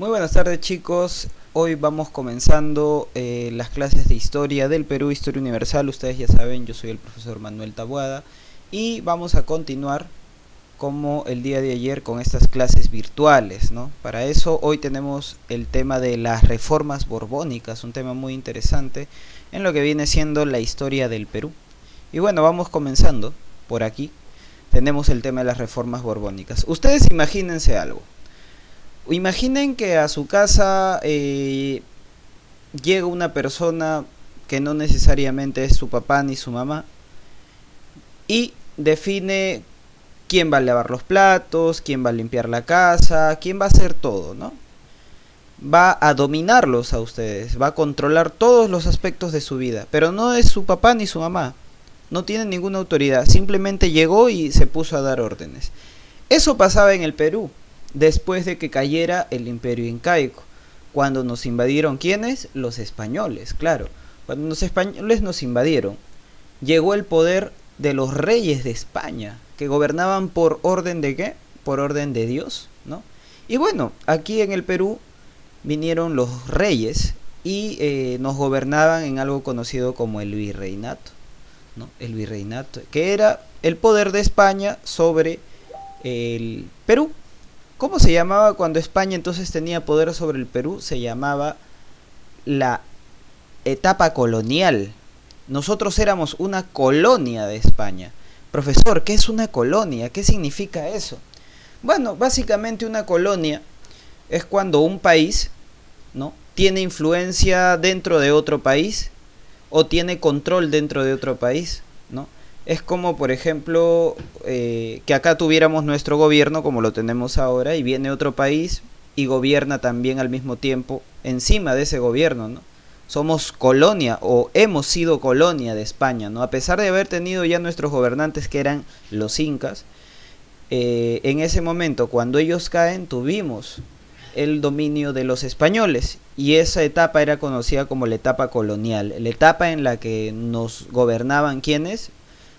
Muy buenas tardes, chicos. Hoy vamos comenzando las clases de historia del Perú, historia universal. Ustedes ya saben, yo soy el profesor Manuel Taboada y vamos a continuar como el día de ayer con estas clases virtuales, ¿no? Para eso hoy tenemos el tema de las reformas borbónicas, un tema muy interesante en lo que viene siendo la historia del Perú. Y bueno, vamos comenzando por aquí. Tenemos el tema de las reformas borbónicas. Ustedes imagínense algo. Imaginen que a su casa llega una persona que no necesariamente es su papá ni su mamá y define quién va a lavar los platos, quién va a limpiar la casa, quién va a hacer todo, ¿no? Va a dominarlos a ustedes, va a controlar todos los aspectos de su vida, pero no es su papá ni su mamá, no tiene ninguna autoridad, simplemente llegó y se puso a dar órdenes. Eso pasaba en el Perú después de que cayera el Imperio Incaico, cuando nos invadieron. ¿Quiénes? Los españoles, claro. Cuando los españoles nos invadieron, llegó el poder de los reyes de España, que gobernaban por orden de ¿qué? Por orden de Dios, ¿no? Y bueno, aquí en el Perú vinieron los reyes y nos gobernaban en algo conocido como el virreinato, ¿no? El virreinato, que era el poder de España sobre el Perú. ¿Cómo se llamaba cuando España entonces tenía poder sobre el Perú? Se llamaba la etapa colonial. Nosotros éramos una colonia de España. Profesor, ¿qué es una colonia? ¿Qué significa eso? Bueno, básicamente una colonia es cuando un país, ¿no?, tiene influencia dentro de otro país o tiene control dentro de otro país, ¿no? Es como, por ejemplo, que acá tuviéramos nuestro gobierno como lo tenemos ahora y viene otro país y gobierna también al mismo tiempo encima de ese gobierno, ¿no? Somos colonia o hemos sido colonia de España, ¿no? A pesar de haber tenido ya nuestros gobernantes que eran los incas, en ese momento cuando ellos caen tuvimos el dominio de los españoles y esa etapa era conocida como la etapa colonial, la etapa en la que nos gobernaban ¿quiénes?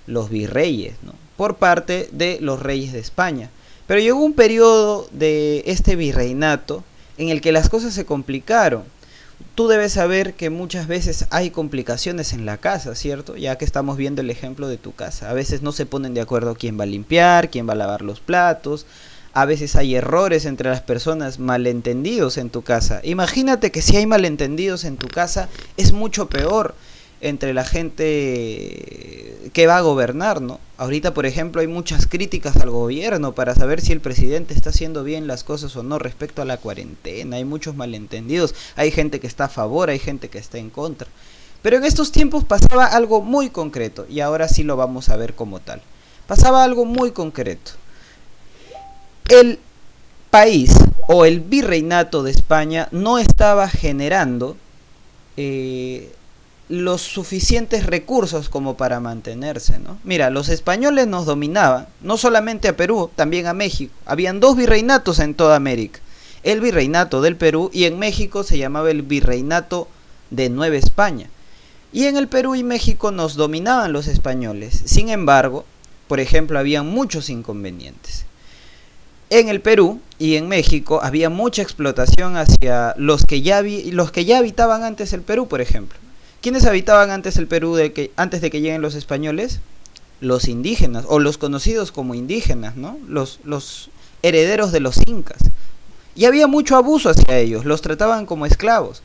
Los virreyes, ¿no?, por parte de los reyes de España. Pero llegó un periodo de este virreinato en el que las cosas se complicaron. Tú debes saber que muchas veces hay complicaciones en la casa, ¿cierto? Ya que estamos viendo el ejemplo de tu casa. A veces no se ponen de acuerdo quién va a limpiar, quién va a lavar los platos. A veces hay errores entre las personas, malentendidos en tu casa. Imagínate que si hay malentendidos en tu casa es mucho peor entre la gente que va a gobernar, ¿no? Ahorita, por ejemplo, hay muchas críticas al gobierno para saber si el presidente está haciendo bien las cosas o no respecto a la cuarentena. Hay muchos malentendidos, hay gente que está a favor, hay gente que está en contra. Pero en estos tiempos pasaba algo muy concreto y ahora sí lo vamos a ver como tal. Pasaba algo muy concreto. El país o el virreinato de España no estaba generando los suficientes recursos como para mantenerse, ¿no? Mira, los españoles nos dominaban, no solamente a Perú, también a México. Habían dos virreinatos en toda América. El virreinato del Perú y en México se llamaba el virreinato de Nueva España. Y en el Perú y México nos dominaban los españoles. Sin embargo, por ejemplo, había muchos inconvenientes. En el Perú y en México había mucha explotación hacia los que ya habitaban antes el Perú, por ejemplo. ¿Quiénes habitaban antes el Perú antes de que lleguen los españoles? Los indígenas, o los conocidos como indígenas, ¿no? Los herederos de los incas. Y había mucho abuso hacia ellos, los trataban como esclavos,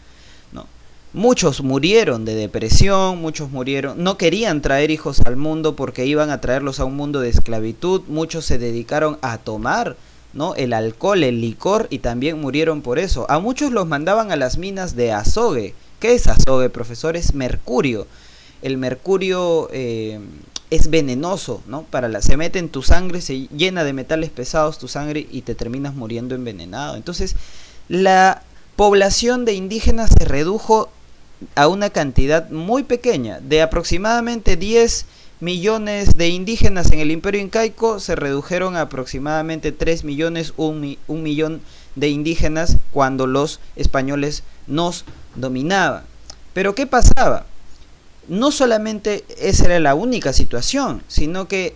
¿no? Muchos murieron de depresión, muchos murieron, no querían traer hijos al mundo porque iban a traerlos a un mundo de esclavitud, muchos se dedicaron a tomar, ¿no?, el alcohol, el licor, y también murieron por eso. A muchos los mandaban a las minas de azogue. ¿Qué es azogue, profesor? Es mercurio. El mercurio es venenoso, ¿no? Se mete en tu sangre, se llena de metales pesados tu sangre y te terminas muriendo envenenado. Entonces, la población de indígenas se redujo a una cantidad muy pequeña, de aproximadamente 10 millones de indígenas en el Imperio Incaico, se redujeron a aproximadamente 3 millones, un millón de indígenas cuando los españoles nos dominaban. Pero ¿qué pasaba? No solamente esa era la única situación, sino que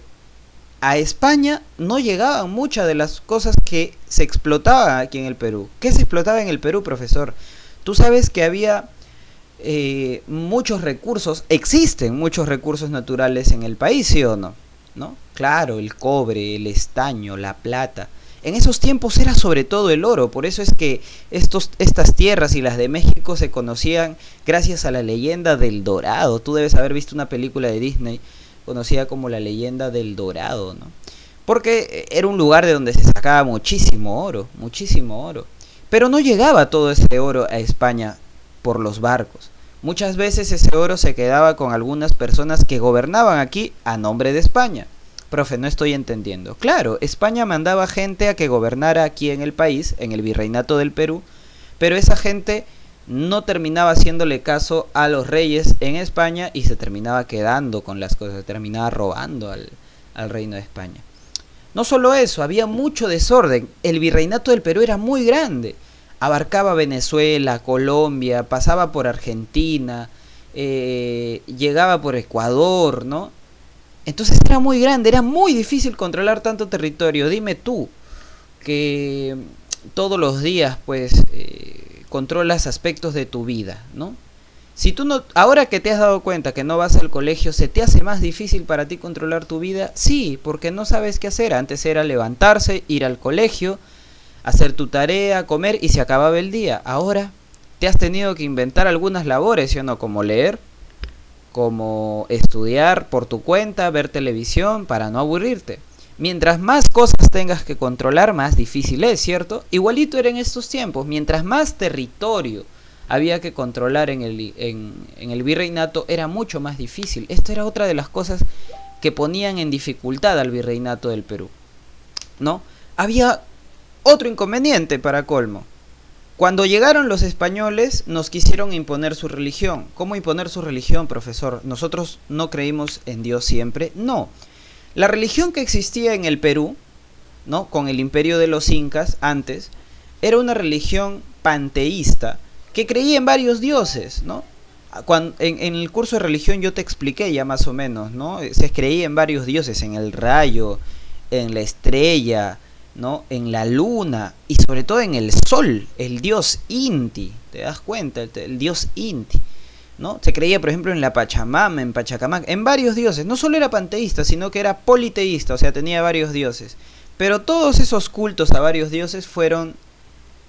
a España no llegaban muchas de las cosas que se explotaban aquí en el Perú. ¿Qué se explotaba en el Perú, profesor? Tú sabes que había muchos recursos, existen muchos recursos naturales en el país, ¿sí o no? ¿No? Claro, el cobre, el estaño, la plata. En esos tiempos era sobre todo el oro, por eso es que estas tierras y las de México se conocían gracias a la leyenda del Dorado. Tú debes haber visto una película de Disney conocida como la leyenda del Dorado, ¿no? Porque era un lugar de donde se sacaba muchísimo oro, muchísimo oro. Pero no llegaba todo ese oro a España por los barcos. Muchas veces ese oro se quedaba con algunas personas que gobernaban aquí a nombre de España. Profe, no estoy entendiendo. Claro, España mandaba gente a que gobernara aquí en el país, en el virreinato del Perú, pero esa gente no terminaba haciéndole caso a los reyes en España y se terminaba quedando con las cosas, se terminaba robando al reino de España. No solo eso, había mucho desorden. El virreinato del Perú era muy grande. Abarcaba Venezuela, Colombia, pasaba por Argentina, llegaba por Ecuador, ¿no? Entonces era muy grande, era muy difícil controlar tanto territorio. Dime tú, que todos los días, pues, controlas aspectos de tu vida, ¿no? Si tú no, ahora que te has dado cuenta que no vas al colegio, ¿se te hace más difícil para ti controlar tu vida? Sí, porque no sabes qué hacer. Antes era levantarse, ir al colegio, hacer tu tarea, comer y se acababa el día. Ahora te has tenido que inventar algunas labores, ¿sí o no? Como leer, como estudiar por tu cuenta, ver televisión para no aburrirte. Mientras más cosas tengas que controlar, más difícil es, ¿cierto? Igualito era en estos tiempos. Mientras más territorio había que controlar en el virreinato, era mucho más difícil. Esto era otra de las cosas que ponían en dificultad al virreinato del Perú, ¿no? Había otro inconveniente para colmo. Cuando llegaron los españoles, nos quisieron imponer su religión. ¿Cómo imponer su religión, profesor? ¿Nosotros no creímos en Dios siempre? No. La religión que existía en el Perú, ¿no?, con el imperio de los incas antes, era una religión panteísta que creía en varios dioses, ¿no? En el curso de religión yo te expliqué ya más o menos, ¿no? Se creía en varios dioses, en el rayo, en la estrella, ¿no?, en la luna y sobre todo en el sol, el dios Inti. ¿Te das cuenta? El dios Inti, ¿no? Se creía, por ejemplo, en la Pachamama, en Pachacamac, en varios dioses. No solo era panteísta, sino que era politeísta, o sea, tenía varios dioses. Pero todos esos cultos a varios dioses fueron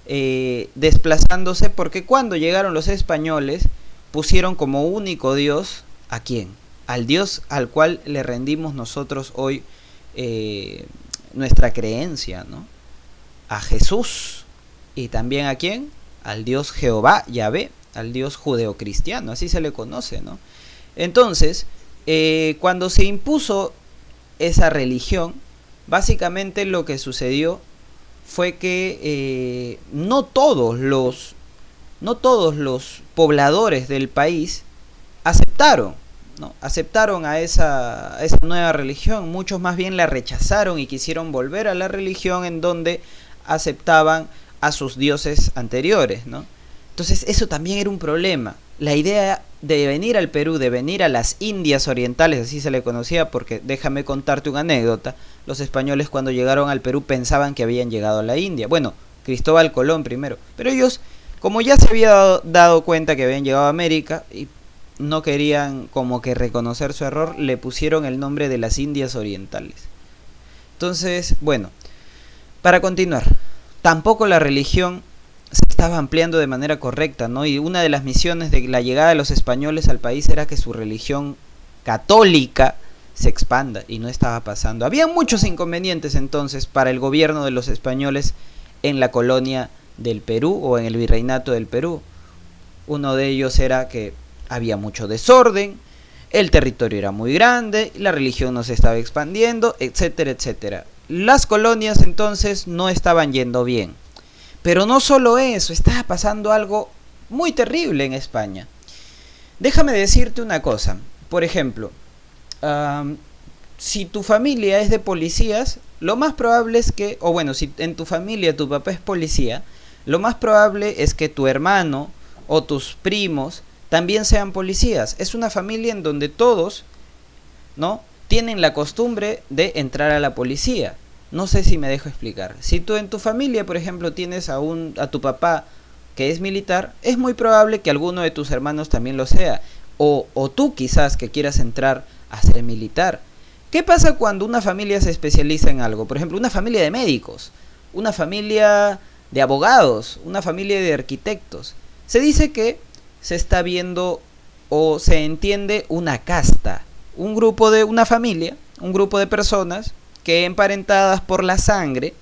desplazándose, porque cuando llegaron los españoles pusieron como único dios, ¿a quién? Al dios al cual le rendimos nosotros hoy nuestra creencia, ¿no? A Jesús. Y también ¿a quién? Al dios Jehová, Yahvé, al dios judeocristiano, así se le conoce, ¿no? Entonces, cuando se impuso esa religión, básicamente lo que sucedió fue que no todos los pobladores del país aceptaron, ¿no? Aceptaron a esa nueva religión. Muchos más bien la rechazaron y quisieron volver a la religión en donde aceptaban a sus dioses anteriores, ¿no? Entonces eso también era un problema. La idea de venir al Perú, de venir a las Indias Orientales, así se le conocía, porque déjame contarte una anécdota. Los españoles cuando llegaron al Perú pensaban que habían llegado a la India. Bueno, Cristóbal Colón primero. Pero ellos, como ya se había dado cuenta que habían llegado a América y no querían como que reconocer su error, le pusieron el nombre de las Indias Orientales. Entonces, bueno, para continuar, tampoco la religión se estaba ampliando de manera correcta, ¿no? Y una de las misiones de la llegada de los españoles al país era que su religión católica se expanda, y no estaba pasando. Había muchos inconvenientes entonces para el gobierno de los españoles en la colonia del Perú o en el virreinato del Perú. Uno de ellos era que había mucho desorden, el territorio era muy grande, la religión no se estaba expandiendo, etcétera, etcétera. Las colonias entonces no estaban yendo bien. Pero no solo eso, estaba pasando algo muy terrible en España. Déjame decirte una cosa. Por ejemplo, si tu familia es de policías, lo más probable es que, o bueno, si en tu familia tu papá es policía, lo más probable es que tu hermano o tus primos también sean policías. Es una familia en donde todos, ¿no?, tienen la costumbre de entrar a la policía. No sé si me dejo explicar. Si tú en tu familia, por ejemplo, tienes a tu papá que es militar, es muy probable que alguno de tus hermanos también lo sea. O tú quizás que quieras entrar a ser militar. ¿Qué pasa cuando una familia se especializa en algo? Por ejemplo, una familia de médicos, una familia de abogados, una familia de arquitectos. Se dice que se está viendo o se entiende una casta, un grupo de una familia, un grupo de personas que emparentadas por la sangre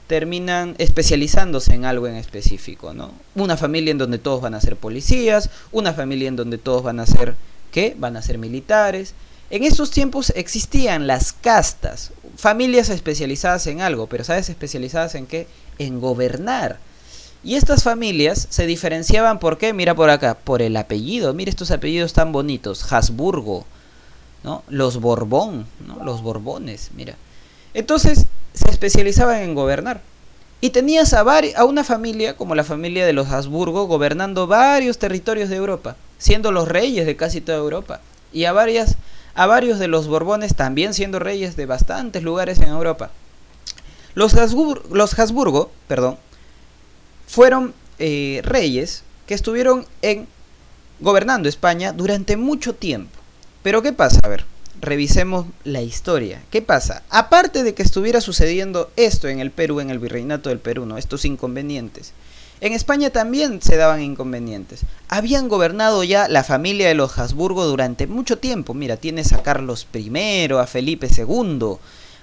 terminan especializándose en algo en específico, ¿no? Una familia en donde todos van a ser policías, una familia en donde todos van a ser, ¿qué? Van a ser militares. En estos tiempos existían las castas, familias especializadas en algo, pero ¿sabes especializadas en qué? En gobernar. Y estas familias se diferenciaban por qué, mira por acá, por el apellido, mira estos apellidos tan bonitos, Habsburgo, ¿no? Los Borbón, ¿no? Los Borbones, mira. Entonces se especializaban en gobernar. Y tenías a una familia, como la familia de los Habsburgo, gobernando varios territorios de Europa, siendo los reyes de casi toda Europa. Y a varios de los Borbones también siendo reyes de bastantes lugares en Europa. Los Habsburgo, fueron reyes que estuvieron gobernando España durante mucho tiempo. Pero ¿qué pasa? A ver, revisemos la historia. ¿Qué pasa? Aparte de que estuviera sucediendo esto en el Perú, en el virreinato del Perú, ¿no? Estos inconvenientes. En España también se daban inconvenientes. Habían gobernado ya la familia de los Habsburgo durante mucho tiempo. Mira, tienes a Carlos I, a Felipe II,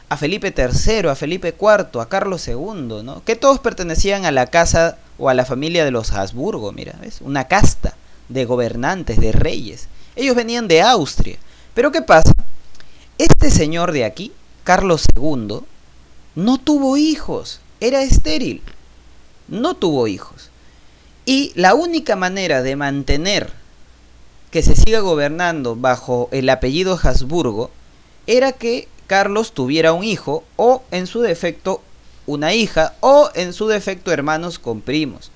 a Felipe III, a Felipe IV, a Carlos II, ¿no? Que todos pertenecían a la casa o a la familia de los Habsburgo, mira, ¿ves? Una casta de gobernantes, de reyes. Ellos venían de Austria. Pero ¿qué pasa? Este señor de aquí, Carlos II, no tuvo hijos, era estéril, no tuvo hijos. Y la única manera de mantener que se siga gobernando bajo el apellido Habsburgo era que Carlos tuviera un hijo, o en su defecto una hija, o en su defecto hermanos con primos,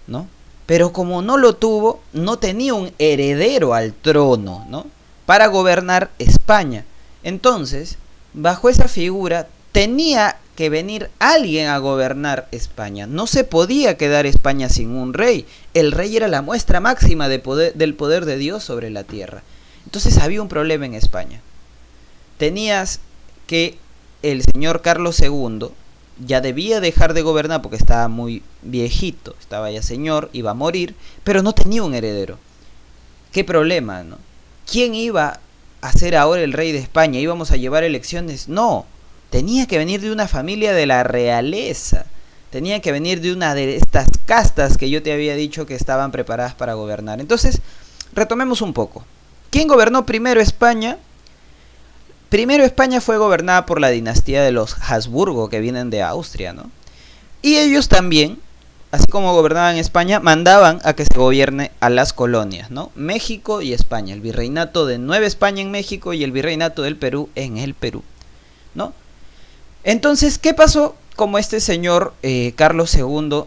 ¿no? Pero como no lo tuvo, no tenía un heredero al trono, ¿no? Para gobernar España. Entonces, bajo esa figura, tenía que venir alguien a gobernar España. No se podía quedar España sin un rey. El rey era la muestra máxima del poder de Dios sobre la tierra. Entonces había un problema en España. Tenías que el señor Carlos II ya debía dejar de gobernar porque estaba muy viejito, estaba ya señor, iba a morir, pero no tenía un heredero. ¿Qué problema, no? ¿Quién iba a ser ahora el rey de España? ¿Íbamos a llevar elecciones? No, tenía que venir de una familia de la realeza, tenía que venir de una de estas castas que yo te había dicho que estaban preparadas para gobernar. Entonces, retomemos un poco. ¿Quién gobernó primero España? Primero España fue gobernada por la dinastía de los Habsburgo, que vienen de Austria, ¿no? Y ellos también, así como gobernaban España, mandaban a que se gobierne a las colonias, ¿no? México y España, el virreinato de Nueva España en México y el virreinato del Perú en el Perú, ¿no? Entonces, ¿qué pasó? Como este señor Carlos II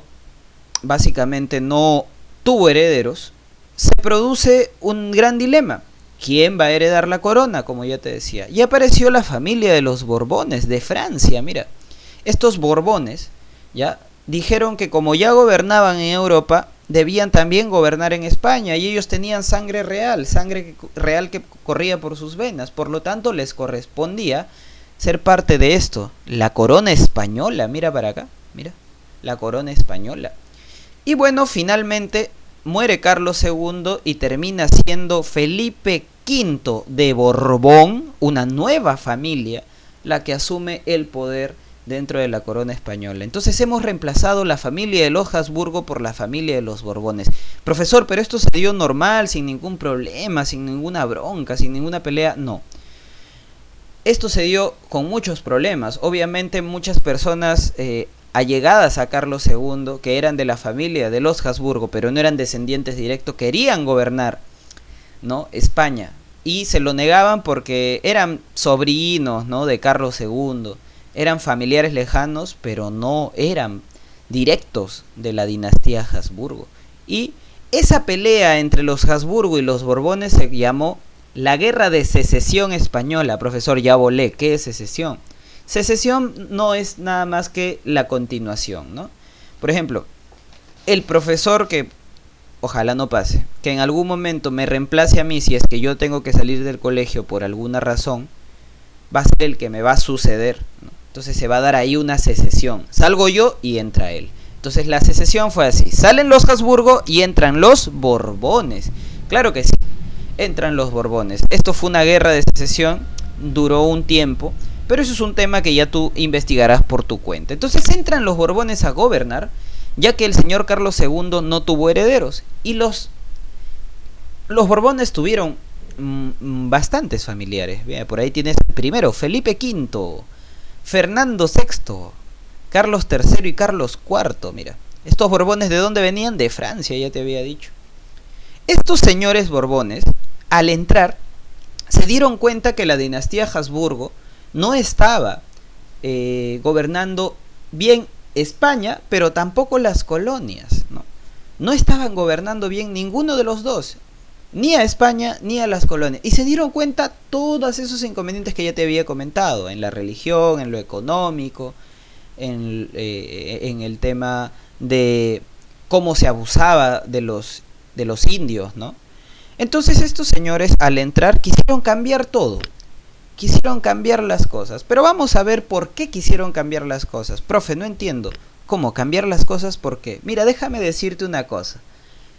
básicamente no tuvo herederos, se produce un gran dilema. ¿Quién va a heredar la corona? Como ya te decía. Y apareció la familia de los Borbones de Francia. Mira, estos Borbones ya dijeron que como ya gobernaban en Europa, debían también gobernar en España. Y ellos tenían sangre real que corría por sus venas. Por lo tanto, les correspondía ser parte de esto. La corona española, mira para acá, mira, la corona española. Y bueno, finalmente muere Carlos II y termina siendo Felipe V de Borbón, una nueva familia, la que asume el poder dentro de la corona española. Entonces hemos reemplazado la familia de los Habsburgo por la familia de los Borbones. Profesor, pero esto se dio normal, sin ningún problema, sin ninguna bronca, sin ninguna pelea. No. Esto se dio con muchos problemas. Obviamente muchas personas allegadas a Carlos II, que eran de la familia de los Habsburgo, pero no eran descendientes directos, querían gobernar, ¿no?, España, y se lo negaban porque eran sobrinos, ¿no?, de Carlos II, eran familiares lejanos, pero no eran directos de la dinastía Habsburgo. Y esa pelea entre los Habsburgo y los Borbones se llamó La guerra de secesión española, profesor, ya volé. ¿Qué es secesión? Secesión no es nada más que la continuación, ¿no? Por ejemplo, el profesor que, ojalá no pase, que en algún momento me reemplace a mí si es que yo tengo que salir del colegio por alguna razón, va a ser el que me va a suceder, ¿no? Entonces se va a dar ahí una secesión. Salgo yo y entra él. Entonces la secesión fue así. Salen los Habsburgo y entran los Borbones. Claro que sí, entran los Borbones. Esto fue una guerra de secesión, duró un tiempo, pero eso es un tema que ya tú investigarás por tu cuenta. Entonces entran los Borbones a gobernar, ya que el señor Carlos II no tuvo herederos. Y los Borbones tuvieron bastantes familiares. Mira, por ahí tienes el primero, Felipe V, Fernando VI, Carlos III y Carlos IV. Mira, estos Borbones, ¿de dónde venían? De Francia, ya te había dicho. Estos señores Borbones, al entrar, se dieron cuenta que la dinastía Habsburgo no estaba gobernando bien España, pero tampoco las colonias, ¿no? No estaban gobernando bien ninguno de los dos, ni a España ni a las colonias. Y se dieron cuenta todos esos inconvenientes que ya te había comentado, en la religión, en lo económico, en el tema de cómo se abusaba de los indios, ¿no? Entonces estos señores al entrar quisieron cambiar todo, quisieron cambiar las cosas. Pero vamos a ver por qué quisieron cambiar las cosas. Profe, no entiendo. ¿Cómo cambiar las cosas? ¿Por qué? Mira, déjame decirte una cosa.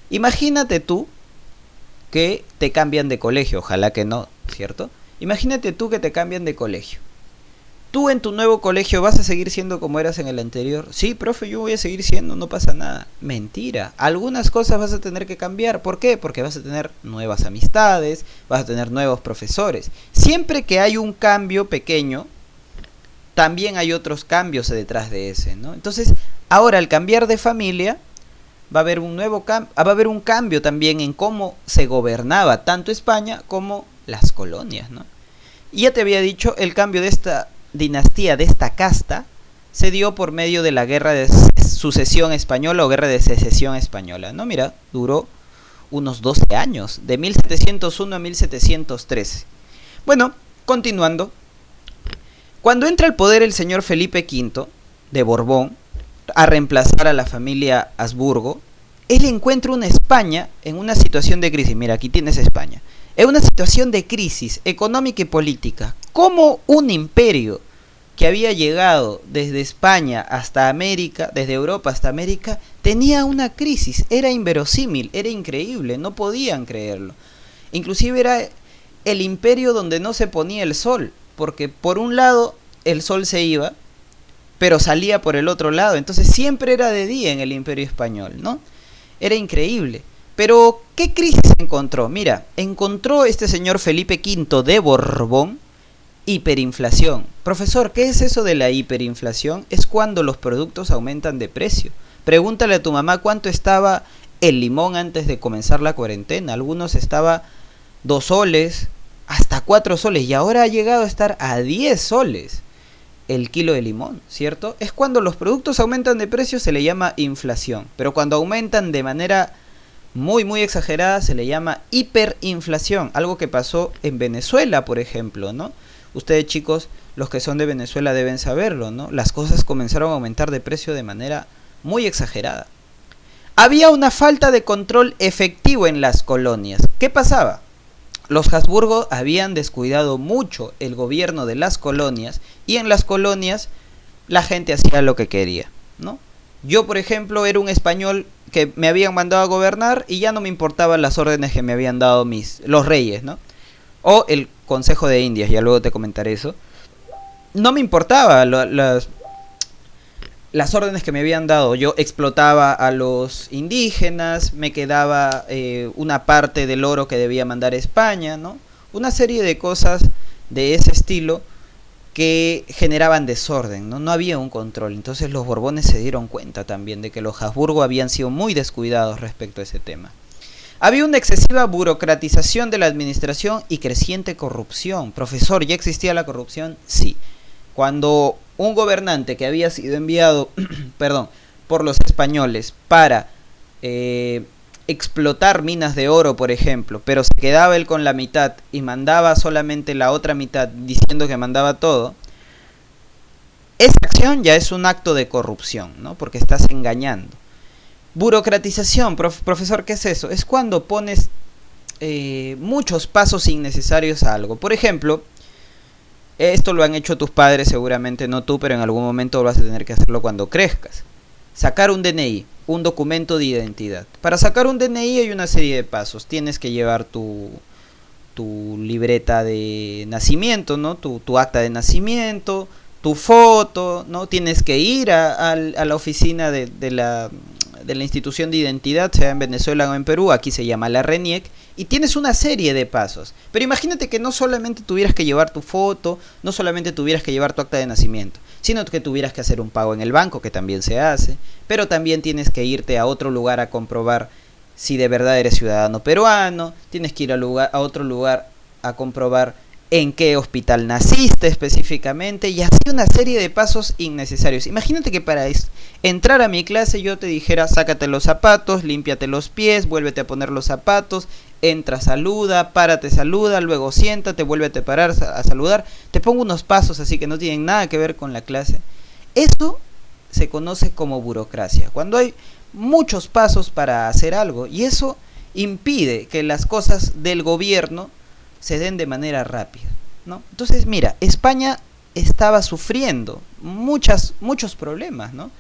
Imagínate tú que te cambian de colegio, ojalá que no, ¿cierto? Imagínate tú que te cambian de colegio. ¿Tú en tu nuevo colegio vas a seguir siendo como eras en el anterior? Sí, profe, yo voy a seguir siendo, no pasa nada. Mentira, algunas cosas vas a tener que cambiar. ¿Por qué? Porque vas a tener nuevas amistades, vas a tener nuevos profesores. Siempre que hay un cambio pequeño, también hay otros cambios detrás de ese, ¿no? Entonces, ahora al cambiar de familia, va a haber un cambio también en cómo se gobernaba tanto España como las colonias, ¿no? Y ya te había dicho, el cambio de esta dinastía, de esta casta, se dio por medio de la guerra de sucesión española o guerra de secesión española, ¿no? Mira, duró unos 12 años, de 1701 a 1713. Bueno, continuando. Cuando entra al poder el señor Felipe V de Borbón, a reemplazar a la familia Habsburgo, él encuentra una España en una situación de crisis. Mira, aquí tienes España. En una situación de crisis económica y política. Como un imperio que había llegado desde España hasta América, desde Europa hasta América, tenía una crisis. Era inverosímil, era increíble, no podían creerlo. Inclusive era el imperio donde no se ponía el sol, porque por un lado el sol se iba, pero salía por el otro lado. Entonces siempre era de día en el Imperio Español, ¿no? Era increíble. Pero, ¿qué crisis encontró? Mira, encontró este señor Felipe V de Borbón hiperinflación. Profesor, ¿qué es eso de la hiperinflación? Es cuando los productos aumentan de precio. Pregúntale a tu mamá cuánto estaba el limón antes de comenzar la cuarentena. Algunos estaba 2 soles, hasta 4 soles, y ahora ha llegado a estar a 10 soles el kilo de limón, ¿cierto? Es cuando los productos aumentan de precio, se le llama inflación. Pero cuando aumentan de manera muy exagerada, se le llama hiperinflación. Algo que pasó en Venezuela, por ejemplo, ¿no? Ustedes, chicos, los que son de Venezuela deben saberlo, ¿no? Las cosas comenzaron a aumentar de precio de manera muy exagerada. Había una falta de control efectivo en las colonias. ¿Qué pasaba? Los Habsburgo habían descuidado mucho el gobierno de las colonias, y en las colonias la gente hacía lo que quería, ¿no? Yo, por ejemplo, era un español que me habían mandado a gobernar y ya no me importaban las órdenes que me habían dado los reyes, ¿no? O el Consejo de Indias, ya luego te comentaré eso. No me importaba las órdenes que me habían dado. Yo explotaba a los indígenas, me quedaba una parte del oro que debía mandar a España, ¿no? Una serie de cosas de ese estilo que generaban desorden, ¿no? No había un control. Entonces los Borbones se dieron cuenta también de que los Habsburgo habían sido muy descuidados respecto a ese tema. Había una excesiva burocratización de la administración y creciente corrupción. Profesor, ¿ya existía la corrupción? Sí. Cuando un gobernante que había sido enviado por los españoles para explotar minas de oro, por ejemplo, pero se quedaba él con la mitad y mandaba solamente la otra mitad diciendo que mandaba todo, esa acción ya es un acto de corrupción, ¿no? Porque estás engañando. Burocratización, profesor, ¿qué es eso? Es cuando pones muchos pasos innecesarios a algo. Por ejemplo, esto lo han hecho tus padres, seguramente no tú, pero en algún momento vas a tener que hacerlo cuando crezcas. Sacar un DNI, un documento de identidad. Para sacar un DNI hay una serie de pasos. Tienes que llevar tu libreta de nacimiento, ¿no? Tu acta de nacimiento, tu foto, ¿no? Tienes que ir a la oficina de la institución de identidad, sea en Venezuela o en Perú, aquí se llama la RENIEC, y tienes una serie de pasos. Pero imagínate que no solamente tuvieras que llevar tu foto, no solamente tuvieras que llevar tu acta de nacimiento, sino que tuvieras que hacer un pago en el banco, que también se hace, pero también tienes que irte a otro lugar a comprobar si de verdad eres ciudadano peruano, tienes que ir a otro lugar a comprobar en qué hospital naciste específicamente, y así una serie de pasos innecesarios. Imagínate que para entrar a mi clase yo te dijera: sácate los zapatos, límpiate los pies, vuélvete a poner los zapatos, entra, saluda, párate, saluda, luego siéntate, vuélvete a parar a saludar. Te pongo unos pasos así que no tienen nada que ver con la clase. Eso se conoce como burocracia, cuando hay muchos pasos para hacer algo, y eso impide que las cosas del gobierno se den de manera rápida, ¿no? Entonces, mira, España estaba sufriendo muchos problemas, ¿no?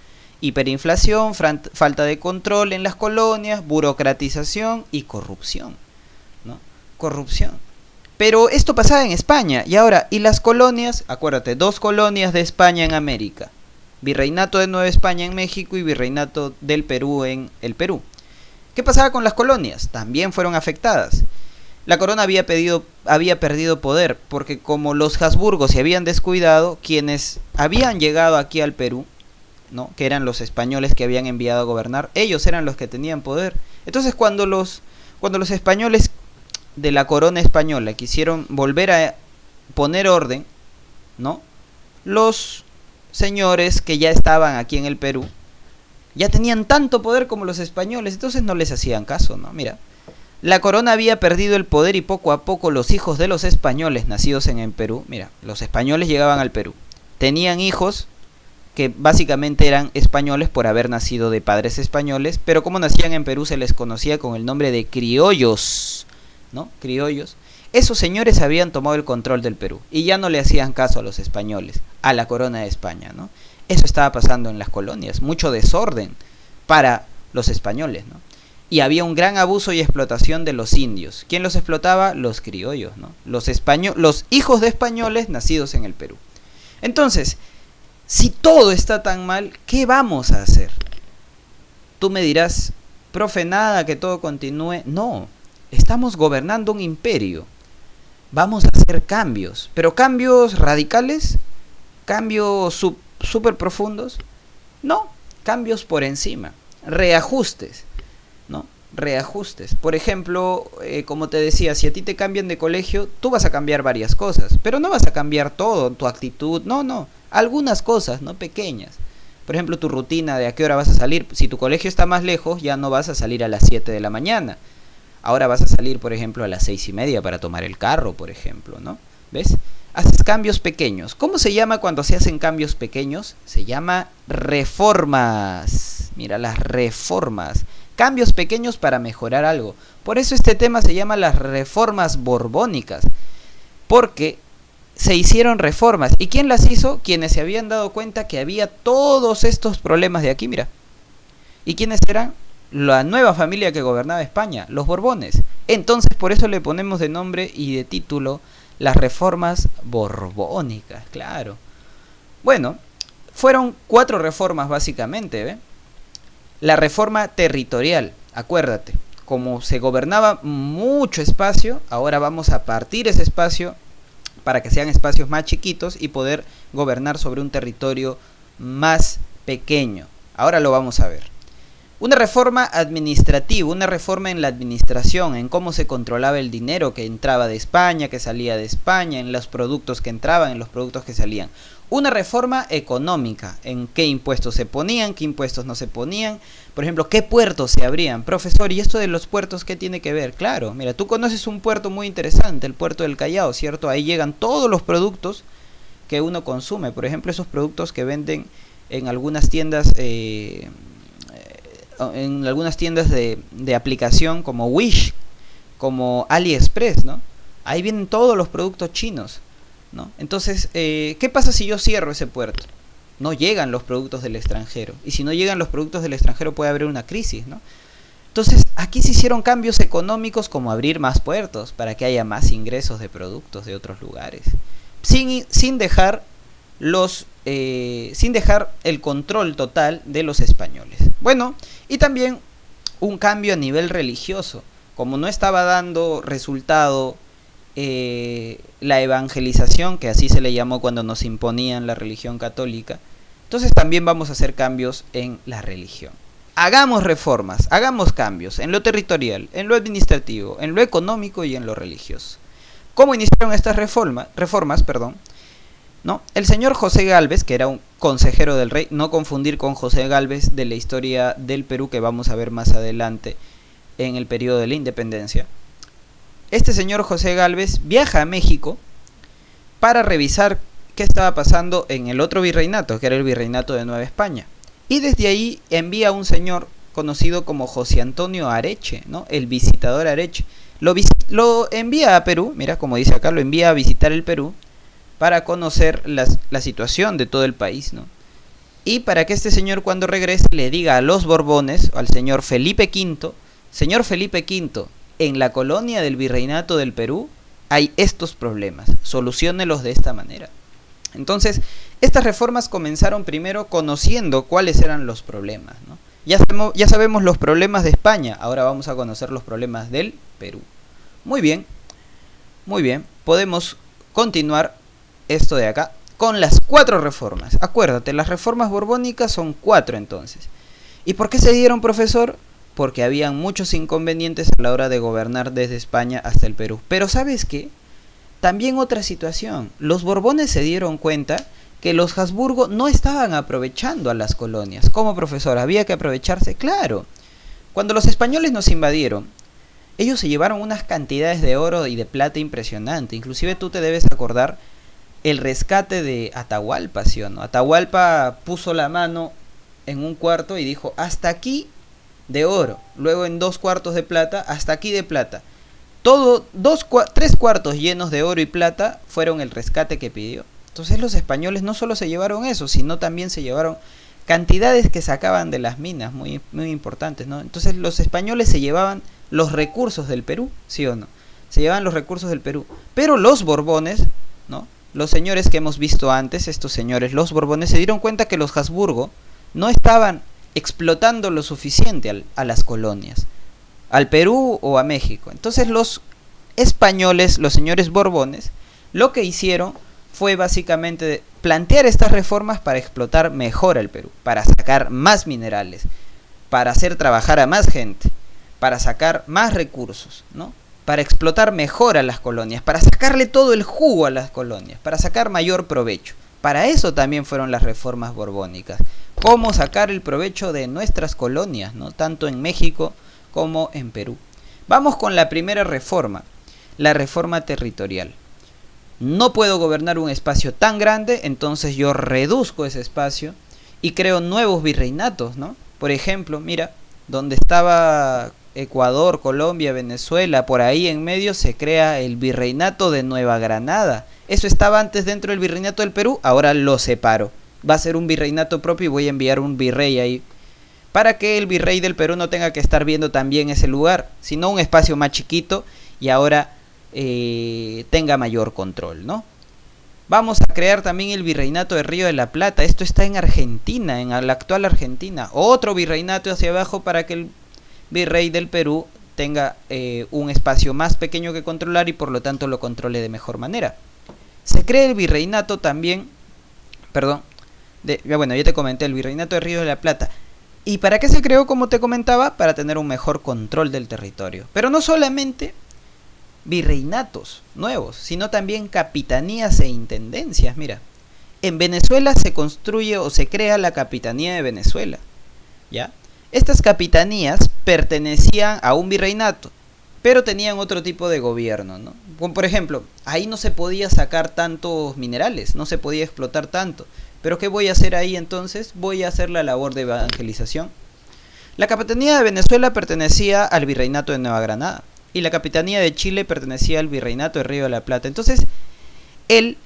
Hiperinflación, falta de control en las colonias, burocratización y corrupción, ¿no? Corrupción. Pero esto pasaba en España, y ahora, ¿y las colonias? Acuérdate, 2 colonias de España en América: Virreinato de Nueva España en México y Virreinato del Perú en el Perú. ¿Qué pasaba con las colonias? También fueron afectadas. La corona había perdido poder, porque como los Habsburgos se habían descuidado, quienes habían llegado aquí al Perú, ¿no?, que eran los españoles que habían enviado a gobernar, ellos eran los que tenían poder. Entonces cuando los españoles de la corona española quisieron volver a poner orden, ¿no?, los señores que ya estaban aquí en el Perú ya tenían tanto poder como los españoles, entonces no les hacían caso, ¿no? Mira, la corona había perdido el poder y poco a poco los hijos de los españoles nacidos en el Perú, mira, los españoles llegaban al Perú, tenían hijos que básicamente eran españoles por haber nacido de padres españoles, pero como nacían en Perú se les conocía con el nombre de criollos, ¿no? Criollos. Esos señores habían tomado el control del Perú y ya no le hacían caso a los españoles, a la corona de España, ¿no? Eso estaba pasando en las colonias, mucho desorden para los españoles, ¿no? Y había un gran abuso y explotación de los indios. ¿Quién los explotaba? Los criollos, ¿no? Los hijos de españoles nacidos en el Perú. Entonces, si todo está tan mal, ¿qué vamos a hacer? Tú me dirás: profe, nada, que todo continúe. No, estamos gobernando un imperio. Vamos a hacer cambios, pero cambios radicales, cambios súper profundos. No, cambios por encima, reajustes, ¿no? Reajustes. Por ejemplo, como te decía, si a ti te cambian de colegio, tú vas a cambiar varias cosas, pero no vas a cambiar todo, tu actitud, no, algunas cosas, ¿no?, pequeñas. Por ejemplo, tu rutina de a qué hora vas a salir. Si tu colegio está más lejos, ya no vas a salir a las 7 de la mañana. Ahora vas a salir, por ejemplo, a las 6:30 para tomar el carro, por ejemplo, ¿no? ¿Ves? Haces cambios pequeños. ¿Cómo se llama cuando se hacen cambios pequeños? Se llama reformas. Mira, las reformas. Cambios pequeños para mejorar algo. Por eso este tema se llama las reformas borbónicas. Porque se hicieron reformas. ¿Y quién las hizo? Quienes se habían dado cuenta que había todos estos problemas de aquí, mira. ¿Y quiénes eran? La nueva familia que gobernaba España, los Borbones. Entonces por eso le ponemos de nombre y de título las reformas borbónicas, claro. Bueno, fueron 4 reformas básicamente, ¿ve? La reforma territorial, acuérdate, como se gobernaba mucho espacio, ahora vamos a partir ese espacio para que sean espacios más chiquitos y poder gobernar sobre un territorio más pequeño. Ahora lo vamos a ver. Una reforma administrativa, una reforma en la administración, en cómo se controlaba el dinero que entraba de España, que salía de España, en los productos que entraban, en los productos que salían. Una reforma económica, en qué impuestos se ponían, qué impuestos no se ponían. Por ejemplo, qué puertos se abrían. Profesor, ¿y esto de los puertos qué tiene que ver? Claro, mira, tú conoces un puerto muy interesante, el puerto del Callao, ¿cierto? Ahí llegan todos los productos que uno consume. Por ejemplo, esos productos que venden en algunas tiendas, de aplicación como Wish, como AliExpress, ¿no? Ahí vienen todos los productos chinos, ¿no? Entonces, ¿qué pasa si yo cierro ese puerto? No llegan los productos del extranjero. Y si no llegan los productos del extranjero puede haber una crisis, ¿no? Entonces, aquí se hicieron cambios económicos como abrir más puertos para que haya más ingresos de productos de otros lugares. Sin dejar el control total de los españoles. Bueno, y también un cambio a nivel religioso. Como no estaba dando resultado la evangelización, que así se le llamó cuando nos imponían la religión católica, entonces también vamos a hacer cambios en la religión. Hagamos reformas, hagamos cambios en lo territorial, en lo administrativo, en lo económico y en lo religioso. ¿Cómo iniciaron estas reformas? ¿No? El señor José Gálvez, que era un consejero del rey, no confundir con José Gálvez de la historia del Perú que vamos a ver más adelante en el periodo de la independencia. Este señor José Gálvez viaja a México para revisar qué estaba pasando en el otro virreinato, que era el virreinato de Nueva España. Y desde ahí envía a un señor conocido como José Antonio Areche, ¿no? El visitador Areche. Lo envía a Perú, mira como dice acá, lo envía a visitar el Perú para conocer la situación de todo el país, ¿no? Y para que este señor cuando regrese le diga a los Borbones, al señor Felipe V, señor Felipe V, en la colonia del virreinato del Perú hay estos problemas, soluciónelos de esta manera. Entonces, estas reformas comenzaron primero conociendo cuáles eran los problemas, ¿no? Ya sabemos los problemas de España, ahora vamos a conocer los problemas del Perú. Muy bien, podemos continuar esto de acá con las 4 reformas. Acuérdate, las reformas borbónicas son 4 entonces. ¿Y por qué se dieron, profesor? Porque habían muchos inconvenientes a la hora de gobernar desde España hasta el Perú. Pero ¿sabes qué? También otra situación. Los Borbones se dieron cuenta que los Habsburgo no estaban aprovechando a las colonias. ¿Cómo, profesor? ¿Había que aprovecharse? Claro. Cuando los españoles nos invadieron, ellos se llevaron unas cantidades de oro y de plata impresionante. Inclusive tú te debes acordar el rescate de Atahualpa, ¿sí o no? Atahualpa puso la mano en un cuarto y dijo, hasta aquí de oro. Luego en 2 cuartos de plata, hasta aquí de plata. 3 cuartos llenos de oro y plata fueron el rescate que pidió. Entonces los españoles no solo se llevaron eso, sino también se llevaron cantidades que sacaban de las minas, muy, muy importantes, ¿no? Entonces los españoles se llevaban los recursos del Perú, ¿sí o no? Se llevaban los recursos del Perú. Pero los Borbones, ¿no? Los señores que hemos visto antes, estos señores, los Borbones, se dieron cuenta que los Habsburgo no estaban explotando lo suficiente a las colonias, al Perú o a México. Entonces los españoles, los señores Borbones, lo que hicieron fue básicamente plantear estas reformas para explotar mejor al Perú, para sacar más minerales, para hacer trabajar a más gente, para sacar más recursos, ¿no? Para explotar mejor a las colonias, para sacarle todo el jugo a las colonias, para sacar mayor provecho. Para eso también fueron las reformas borbónicas. Cómo sacar el provecho de nuestras colonias, ¿no? Tanto en México como en Perú. Vamos con la primera reforma, la reforma territorial. No puedo gobernar un espacio tan grande, entonces yo reduzco ese espacio y creo nuevos virreinatos, ¿no? Por ejemplo, mira, donde estaba Ecuador, Colombia, Venezuela, por ahí en medio se crea el virreinato de Nueva Granada. Eso estaba antes dentro del virreinato del Perú, ahora lo separo. Va a ser un virreinato propio y voy a enviar un virrey ahí, para que el virrey del Perú no tenga que estar viendo también ese lugar, sino un espacio más chiquito y ahora tenga mayor control, ¿no? Vamos a crear también el virreinato de Río de la Plata. Esto está en Argentina, en la actual Argentina. Otro virreinato hacia abajo para que el virrey del Perú tenga un espacio más pequeño que controlar y por lo tanto lo controle de mejor manera. Se crea el virreinato también, bueno, ya te comenté, el virreinato de Río de la Plata. ¿Y para qué se creó, como te comentaba? Para tener un mejor control del territorio. Pero no solamente virreinatos nuevos, sino también capitanías e intendencias. Mira, en Venezuela se construye o se crea la Capitanía de Venezuela, ¿ya? Estas capitanías pertenecían a un virreinato, pero tenían otro tipo de gobierno, ¿no? Como por ejemplo, ahí no se podía sacar tantos minerales, no se podía explotar tanto. Pero ¿qué voy a hacer ahí entonces? Voy a hacer la labor de evangelización. La Capitanía de Venezuela pertenecía al Virreinato de Nueva Granada y la Capitanía de Chile pertenecía al Virreinato de Río de la Plata. Entonces, el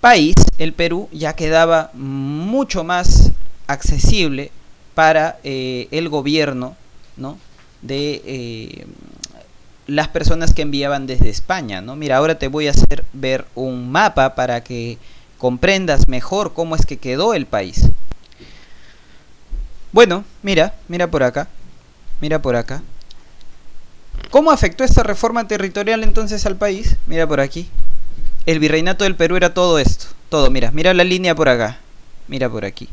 país, el Perú, ya quedaba mucho más accesible para el gobierno, ¿no? de las personas que enviaban desde España, ¿no? Mira, ahora te voy a hacer ver un mapa para que comprendas mejor cómo es que quedó el país. Bueno, mira por acá, mira por acá. ¿Cómo afectó esta reforma territorial entonces al país? Mira por aquí. El virreinato del Perú era todo esto, todo, mira la línea por acá, mira por aquí.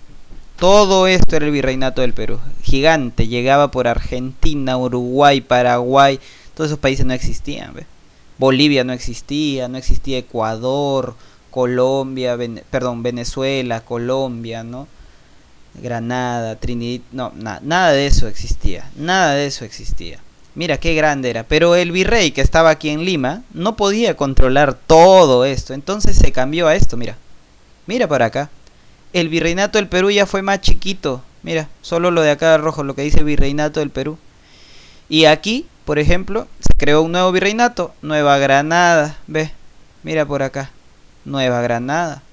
Todo esto era el virreinato del Perú, gigante, llegaba por Argentina, Uruguay, Paraguay, todos esos países no existían, ¿ves? Bolivia no existía Ecuador, Colombia, Venezuela, Colombia, ¿no? Granada, Trinidad, no, nada de eso existía, nada de eso existía. Mira qué grande era, pero el virrey que estaba aquí en Lima no podía controlar todo esto, entonces se cambió a esto, mira para acá. El virreinato del Perú ya fue más chiquito, mira, solo lo de acá rojo, lo que dice virreinato del Perú. Y aquí, por ejemplo, se creó un nuevo virreinato, Nueva Granada, ve, mira por acá, Nueva Granada,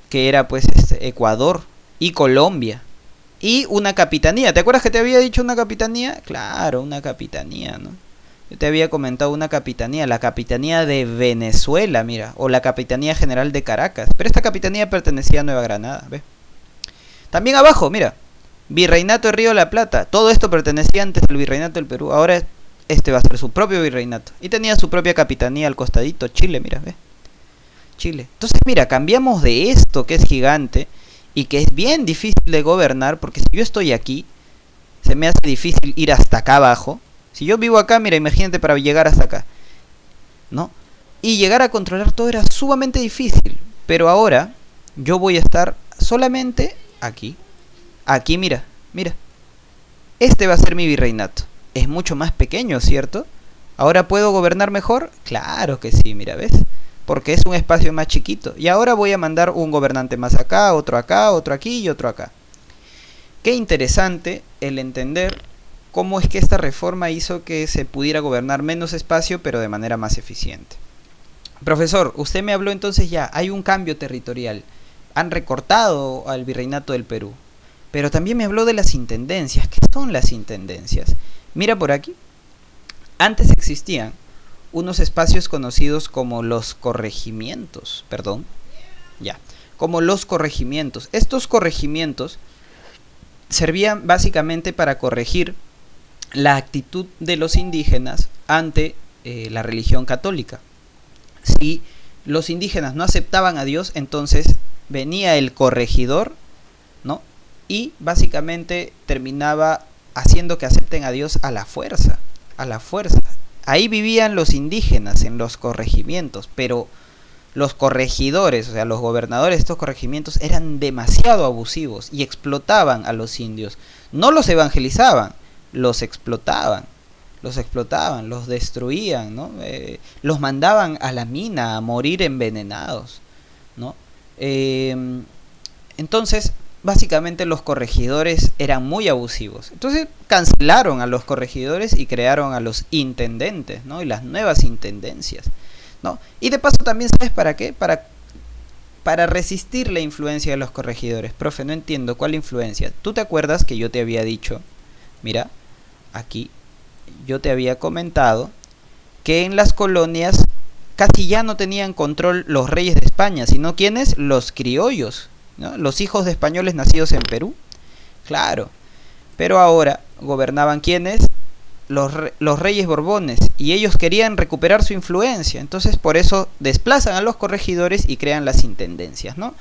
que era pues Ecuador y Colombia. Y una capitanía, ¿te acuerdas que te había dicho una capitanía? Claro, una capitanía, ¿no? Yo te había comentado una capitanía, la Capitanía de Venezuela, mira, o la Capitanía General de Caracas. Pero esta capitanía pertenecía a Nueva Granada, ¿ves? También abajo, mira, Virreinato de Río de la Plata. Todo esto pertenecía antes al Virreinato del Perú. Ahora este va a ser su propio virreinato. Y tenía su propia capitanía al costadito, Chile, mira, ¿ves? Chile. Entonces, mira, cambiamos de esto que es gigante y que es bien difícil de gobernar, porque si yo estoy aquí, se me hace difícil ir hasta acá abajo. Si yo vivo acá, mira, imagínate para llegar hasta acá, ¿no? Y llegar a controlar todo era sumamente difícil. Pero ahora yo voy a estar solamente aquí. Aquí, mira. Este va a ser mi virreinato. Es mucho más pequeño, ¿cierto? ¿Ahora puedo gobernar mejor? Claro que sí, mira, ¿ves? Porque es un espacio más chiquito. Y ahora voy a mandar un gobernante más acá, otro aquí y otro acá. Qué interesante el entender cómo es que esta reforma hizo que se pudiera gobernar menos espacio, pero de manera más eficiente. Profesor, usted me habló entonces ya, hay un cambio territorial. Han recortado al virreinato del Perú. Pero también me habló de las intendencias. ¿Qué son las intendencias? Mira por aquí. Antes existían unos espacios conocidos como los corregimientos. Como los corregimientos. Estos corregimientos servían básicamente para corregir la actitud de los indígenas ante la religión católica. Si los indígenas no aceptaban a Dios, entonces venía el corregidor, ¿no? Y básicamente terminaba haciendo que acepten a Dios a la fuerza, Ahí vivían los indígenas en los corregimientos, pero los corregidores, o sea, los gobernadores de estos corregimientos eran demasiado abusivos y explotaban a los indios. No los evangelizaban, los explotaban, los destruían, ¿no? Los mandaban a la mina a morir envenenados, ¿no? Entonces, básicamente los corregidores eran muy abusivos. Entonces cancelaron a los corregidores y crearon a los intendentes, ¿no? Y las nuevas intendencias, ¿no? Y de paso también, ¿sabes para qué? Para resistir la influencia de los corregidores. Profe, no entiendo, ¿cuál influencia? ¿Tú te acuerdas que yo te había dicho? Mira, aquí yo te había comentado que en las colonias casi ya no tenían control los reyes de España, sino ¿quiénes? Los criollos, ¿no? Los hijos de españoles nacidos en Perú. Claro, pero ahora gobernaban ¿quiénes? Los reyes borbones, y ellos querían recuperar su influencia. Entonces por eso desplazan a los corregidores y crean las intendencias, ¿no?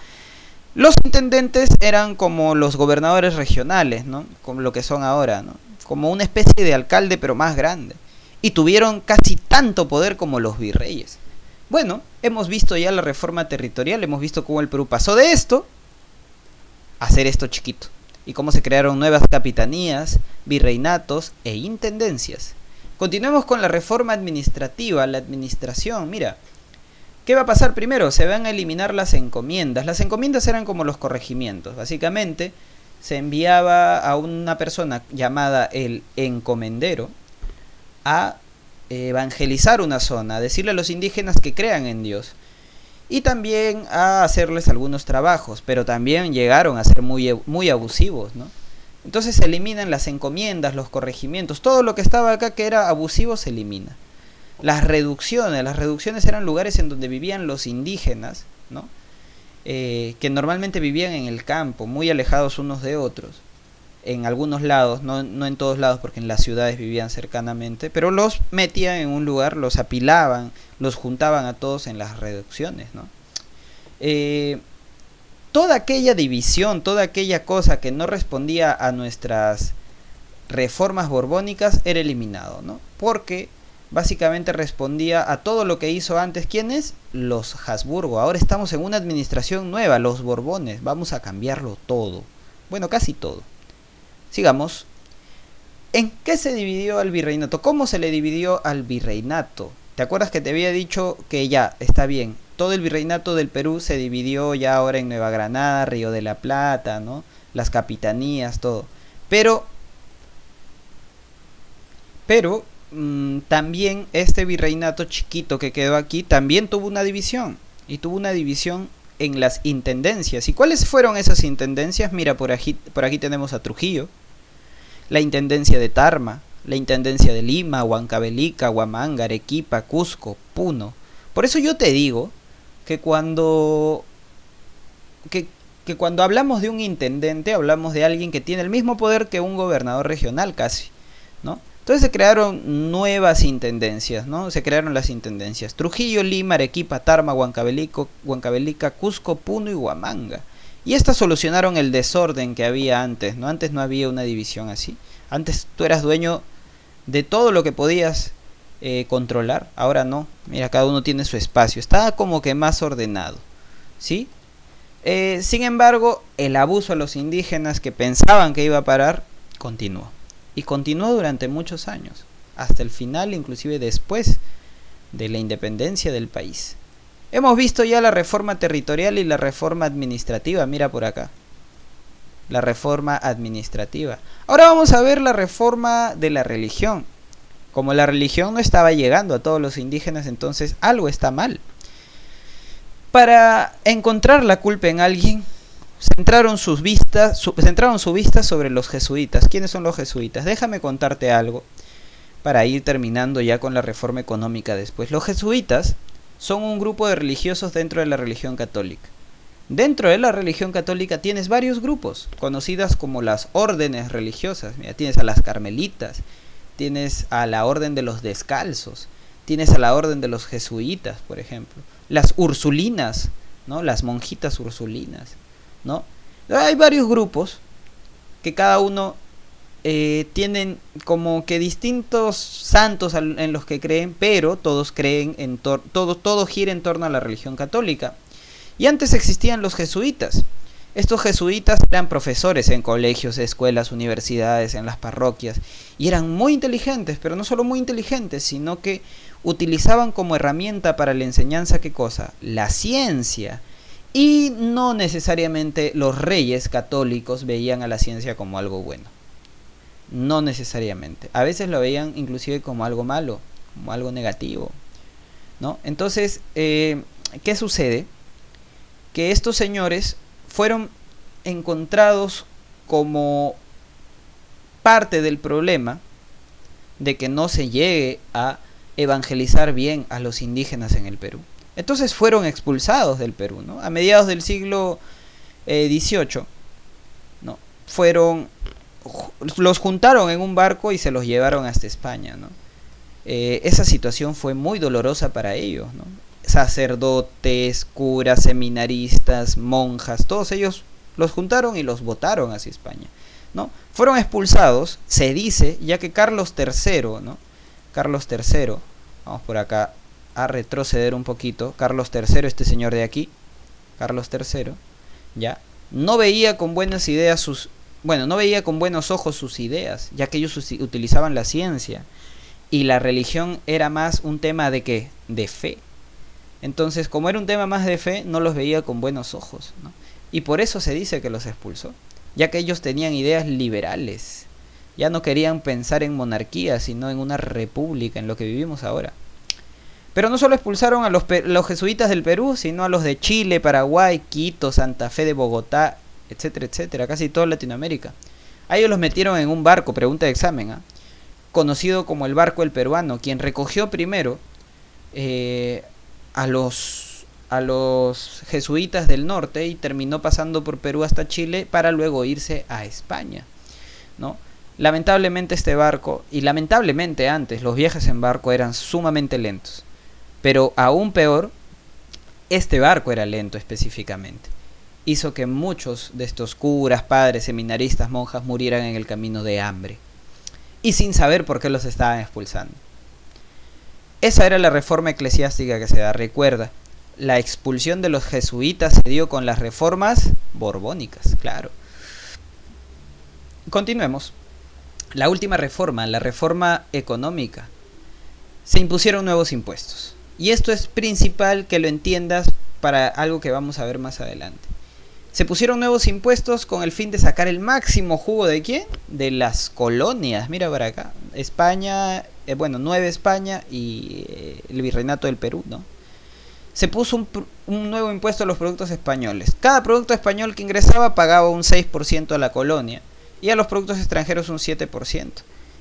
Los intendentes eran como los gobernadores regionales, ¿no? Como lo que son ahora, ¿no? Como una especie de alcalde pero más grande, y tuvieron casi tanto poder como los virreyes. Bueno, hemos visto ya la reforma territorial, hemos visto cómo el Perú pasó de esto a hacer esto chiquito, y cómo se crearon nuevas capitanías, virreinatos e intendencias. Continuemos con la reforma administrativa, la administración. Mira, ¿qué va a pasar primero? Se van a eliminar las encomiendas. Las encomiendas eran como los corregimientos. Básicamente, se enviaba a una persona llamada el encomendero a evangelizar una zona, a decirle a los indígenas que crean en Dios. Y también a hacerles algunos trabajos, pero también llegaron a ser muy abusivos, ¿no? Entonces se eliminan las encomiendas, los corregimientos, todo lo que estaba acá que era abusivo se elimina. Las reducciones eran lugares en donde vivían los indígenas, ¿no? Que normalmente vivían en el campo, muy alejados unos de otros, en algunos lados, no en todos lados porque en las ciudades vivían cercanamente, pero los metían en un lugar, los apilaban, los juntaban a todos en las reducciones, ¿no? Toda aquella división, toda aquella cosa que no respondía a nuestras reformas borbónicas era eliminado, ¿no? Porque básicamente respondía a todo lo que hizo antes. ¿Quiénes? Los Habsburgo. Ahora estamos en una administración nueva, los Borbones. Vamos a cambiarlo todo. Bueno, casi todo. Sigamos. ¿En qué se dividió al virreinato? ¿Cómo se le dividió al virreinato? ¿Te acuerdas que te había dicho que ya, está bien, todo el virreinato del Perú se dividió ya ahora en Nueva Granada, Río de la Plata, ¿no? Las capitanías, todo. Pero también este virreinato chiquito que quedó aquí también tuvo una división. Y tuvo una división en las intendencias. ¿Y cuáles fueron esas intendencias? Mira, por aquí tenemos a Trujillo, la intendencia de Tarma, la intendencia de Lima, Huancavelica, Huamanga, Arequipa, Cusco, Puno. Por eso yo te digo que cuando hablamos de un intendente, hablamos de alguien que tiene el mismo poder que un gobernador regional casi, ¿no? Entonces se crearon nuevas intendencias, ¿no? Se crearon las intendencias Trujillo, Lima, Arequipa, Tarma, Huancavelica, Cusco, Puno y Huamanga. Y estas solucionaron el desorden que había antes, ¿no? Antes no había una división así. Antes tú eras dueño de todo lo que podías controlar. Ahora no. Mira, cada uno tiene su espacio. Está como que más ordenado, ¿sí? Sin embargo, el abuso a los indígenas que pensaban que iba a parar, continuó. Y continuó durante muchos años. Hasta el final, inclusive después de la independencia del país. Hemos visto ya la reforma territorial y la reforma administrativa. Mira por acá. La reforma administrativa. Ahora vamos a ver la reforma de la religión. Como la religión no estaba llegando a todos los indígenas, entonces algo está mal. Para encontrar la culpa en alguien, centraron su vista sobre los jesuitas. ¿Quiénes son los jesuitas? Déjame contarte algo para ir terminando ya con la reforma económica después. Los jesuitas son un grupo de religiosos dentro de la religión católica. Dentro de la religión católica tienes varios grupos, conocidas como las órdenes religiosas. Mira, tienes a las carmelitas, tienes a la orden de los descalzos, tienes a la orden de los jesuitas, por ejemplo. Las ursulinas, ¿no? Las monjitas ursulinas, ¿no? Hay varios grupos que cada uno tienen como que distintos santos en los que creen, pero todos creen todo gira en torno a la religión católica. Y antes existían los jesuitas. Estos jesuitas eran profesores en colegios, escuelas, universidades, en las parroquias, y eran muy inteligentes, pero no solo muy inteligentes, sino que utilizaban como herramienta para la enseñanza, ¿qué cosa? La ciencia. Y no necesariamente los reyes católicos veían a la ciencia como algo bueno. No necesariamente. A veces lo veían inclusive como algo malo, como algo negativo, ¿no? Entonces, ¿qué sucede? Que estos señores fueron encontrados como parte del problema de que no se llegue a evangelizar bien a los indígenas en el Perú. Entonces fueron expulsados del Perú, ¿no? A mediados del siglo XVIII, ¿no? Los juntaron en un barco y se los llevaron hasta España, ¿no? Esa situación fue muy dolorosa para ellos, ¿no? Sacerdotes, curas, seminaristas, monjas, todos ellos los juntaron y los botaron hacia España, ¿no? Fueron expulsados, se dice, ya que Carlos III, ¿no? Carlos III, vamos por acá a retroceder un poquito. Carlos III, este señor de aquí, Carlos III, ya, no veía con buenas ideas sus, bueno, no veía con buenos ojos sus ideas, ya que ellos utilizaban la ciencia y la religión era más un tema de qué, de fe. Entonces, como era un tema más de fe, no los veía con buenos ojos, ¿no? Y por eso se dice que los expulsó, ya que ellos tenían ideas liberales. Ya no querían pensar en monarquía, sino en una república, en lo que vivimos ahora. Pero no solo expulsaron a los jesuitas del Perú, sino a los de Chile, Paraguay, Quito, Santa Fe de Bogotá, etcétera, etcétera, casi toda Latinoamérica. A ellos los metieron en un barco, pregunta de examen, ¿eh? Conocido como el barco El Peruano, quien recogió primero a los jesuitas del norte y terminó pasando por Perú hasta Chile para luego irse a España, ¿no? Lamentablemente este barco, y lamentablemente antes, los viajes en barco eran sumamente lentos. Pero aún peor, este barco era lento específicamente. Hizo que muchos de estos curas, padres, seminaristas, monjas murieran en el camino de hambre. Y sin saber por qué los estaban expulsando. Esa era la reforma eclesiástica que se da. Recuerda, la expulsión de los jesuitas se dio con las reformas borbónicas, claro. Continuemos. La última reforma, la reforma económica. Se impusieron nuevos impuestos. Y esto es principal que lo entiendas para algo que vamos a ver más adelante. Se pusieron nuevos impuestos con el fin de sacar el máximo jugo ¿de quién? De las colonias. Mira para acá. España, Nueva España y el Virreinato del Perú, ¿no? Se puso un nuevo impuesto a los productos españoles. Cada producto español que ingresaba pagaba un 6% a la colonia y a los productos extranjeros un 7%.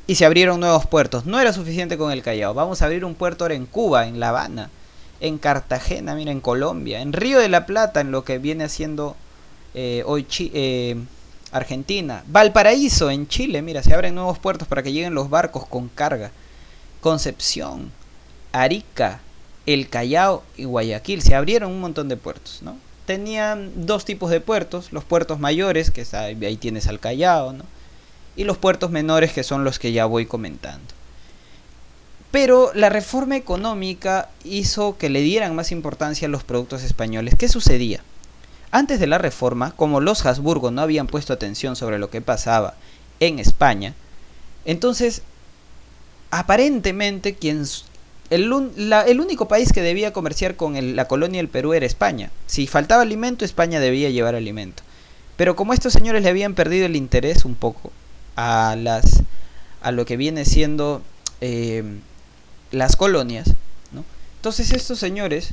Y se abrieron nuevos puertos. No era suficiente con el Callao. Vamos a abrir un puerto ahora en Cuba, en La Habana, en Cartagena, mira, en Colombia, en Río de la Plata, en lo que viene haciendo hoy Argentina. Valparaíso, en Chile, mira, se abren nuevos puertos para que lleguen los barcos con carga. Concepción, Arica, El Callao y Guayaquil. Se abrieron un montón de puertos, ¿no? Tenían dos tipos de puertos, los puertos mayores, que ahí tienes al Callao, ¿no? Y los puertos menores, que son los que ya voy comentando. Pero la reforma económica hizo que le dieran más importancia a los productos españoles. ¿Qué sucedía? Antes de la reforma, como los Habsburgo no habían puesto atención sobre lo que pasaba en España, entonces, aparentemente, el único país que debía comerciar con la colonia del Perú era España. Si faltaba alimento, España debía llevar alimento. Pero como estos señores le habían perdido el interés un poco a lo que viene siendo las colonias, ¿no? Entonces estos señores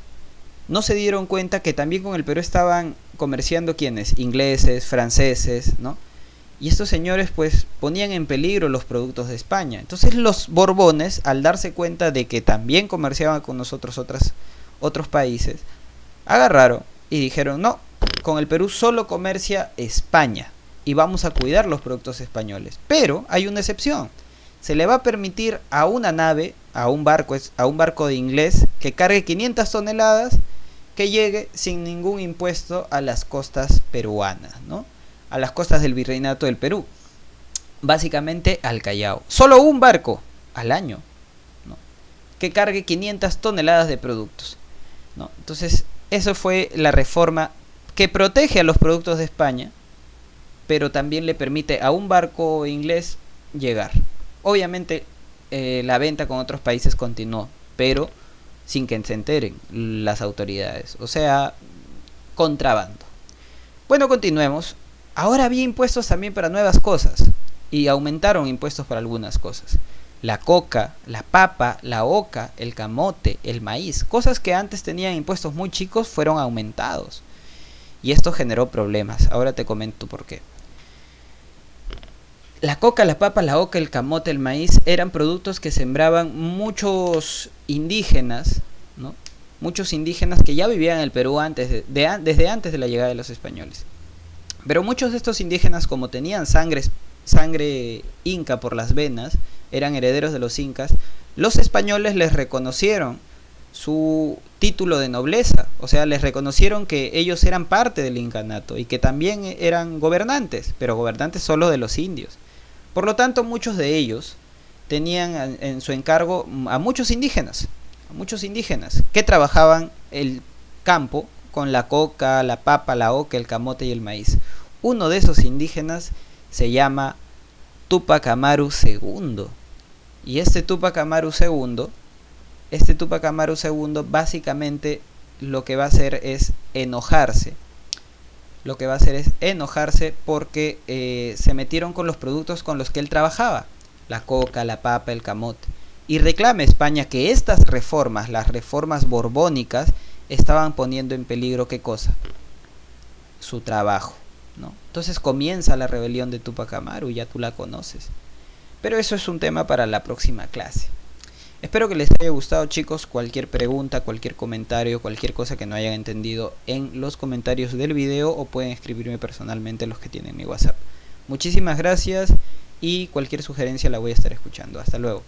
no se dieron cuenta que también con el Perú estaban comerciando ¿quiénes? Ingleses, franceses, ¿no? Y estos señores pues ponían en peligro los productos de España. Entonces los Borbones, al darse cuenta de que también comerciaban con nosotros otros países, agarraron y dijeron, no, con el Perú solo comercia España y vamos a cuidar los productos españoles. Pero hay una excepción. Se le va a permitir a una nave, a un barco de inglés que cargue 500 toneladas, que llegue sin ningún impuesto a las costas peruanas, ¿no? A las costas del Virreinato del Perú, básicamente al Callao. Solo un barco al año, ¿no? Que cargue 500 toneladas de productos, ¿no? Entonces, eso fue la reforma que protege a los productos de España, pero también le permite a un barco inglés llegar. Obviamente, la venta con otros países continuó, pero sin que se enteren las autoridades. O sea, contrabando. Bueno, continuemos. Ahora había impuestos también para nuevas cosas y aumentaron impuestos para algunas cosas. La coca, la papa, la oca, el camote, el maíz, cosas que antes tenían impuestos muy chicos fueron aumentados. Y esto generó problemas. Ahora te comento por qué. La coca, la papa, la oca, el camote, el maíz eran productos que sembraban muchos indígenas, ¿no? Muchos indígenas que ya vivían en el Perú desde antes de la llegada de los españoles. Pero muchos de estos indígenas, como tenían sangre inca por las venas, eran herederos de los incas, los españoles les reconocieron su título de nobleza, o sea, les reconocieron que ellos eran parte del incanato y que también eran gobernantes, pero gobernantes solo de los indios. Por lo tanto, muchos de ellos tenían en su encargo a muchos indígenas, muchos indígenas que trabajaban el campo con la coca, la papa, la oca, el camote y el maíz. Uno de esos indígenas se llama Tupac Amaru II. Y este Tupac Amaru II básicamente lo que va a hacer es enojarse. Porque se metieron con los productos con los que él trabajaba, la coca, la papa, el camote, y reclama a España que estas reformas, las reformas borbónicas, estaban poniendo en peligro, ¿qué cosa? Su trabajo, ¿no? Entonces comienza la rebelión de Tupac Amaru, ya tú la conoces. Pero eso es un tema para la próxima clase. Espero que les haya gustado, chicos. Cualquier pregunta, cualquier comentario, cualquier cosa que no hayan entendido, en los comentarios del video, o pueden escribirme personalmente los que tienen mi WhatsApp. Muchísimas gracias y cualquier sugerencia la voy a estar escuchando. Hasta luego.